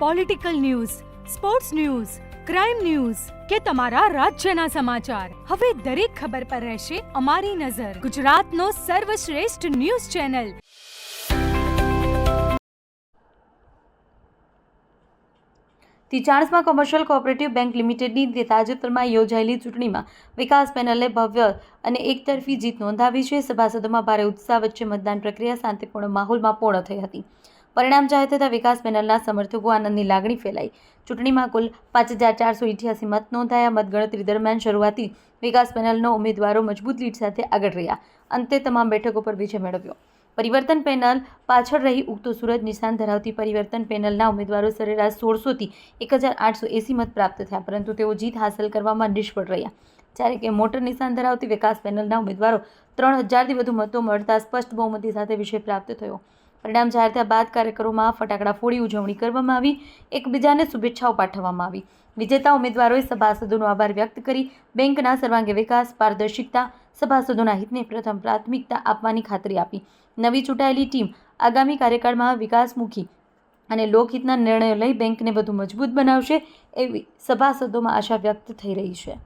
Political news, sports news, crime news કે તમારા રાજ્યના સમાચાર, હવે દરેક ખબર પર રહેશે અમારી નજર. ગુજરાતનો સર્વશ્રેષ્ઠ ન્યૂઝ ચેનલ. તી-40માં કોમર્શિયલ કોઓપરેટિવ બેંક લિમિટેડની તાજેતરમાં યોજાયેલી ચૂંટણીમાં વિકાસ પેનલે ભવ્ય અને એકતરફી જીત નોંધાવી છે. સભાસદોમાં ભારે ઉત્સાહ વચ્ચે મતદાન પ્રક્રિયા શાંતિપૂર્ણ માહોલમાં પૂર્ણ થઈ હતી. પરિણામ જાહેર થતાં વિકાસ પેનલના સમર્થકો આનંદની લાગણી ફેલાઈ. ચૂંટણીમાં કુલ 5,488 મત નોંધાયા. મતગણતરી દરમિયાન શરૂઆતી વિકાસ પેનલનો ઉમેદવારો મજબૂત લીડ સાથે આગળ રહ્યા. અંતે તમામ બેઠકો પર વિજય મેળવ્યો. પરિવર્તન પેનલ પાછળ રહી. ઉગતો સૂરજ નિશાન ધરાવતી પરિવર્તન પેનલના ઉમેદવારો સરેરાશ 1600થી 1,880 મત પ્રાપ્ત થયા, પરંતુ તેઓ જીત હાંસલ કરવામાં નિષ્ફળ રહ્યા. જ્યારે કે મોટર નિશાન ધરાવતી વિકાસ પેનલના ઉમેદવારો 3,000થી વધુ મતો મળતા સ્પષ્ટ બહુમતી સાથે વિજય પ્રાપ્ત થયો. પરિણામ જાહેર થયા બાદ કાર્યકરોમાં ફટાકડા ફોડી ઉજવણી કરવામાં આવી. એકબીજાને શુભેચ્છાઓ પાઠવવામાં આવી. વિજેતા ઉમેદવારોએ સભાસદોનો આભાર વ્યક્ત કરી બેંકના સર્વાંગી વિકાસ, પારદર્શિતા, સભાસદોના હિતને પ્રથમ પ્રાથમિકતા આપવાની ખાતરી આપી. નવી ચૂંટાયેલી ટીમ આગામી કાર્યકાળમાં વિકાસમુખી અને લોકહિતના નિર્ણયો લઈ બેંકને વધુ મજબૂત બનાવશે એવી સભાસદોમાં આશા વ્યક્ત થઈ રહી છે.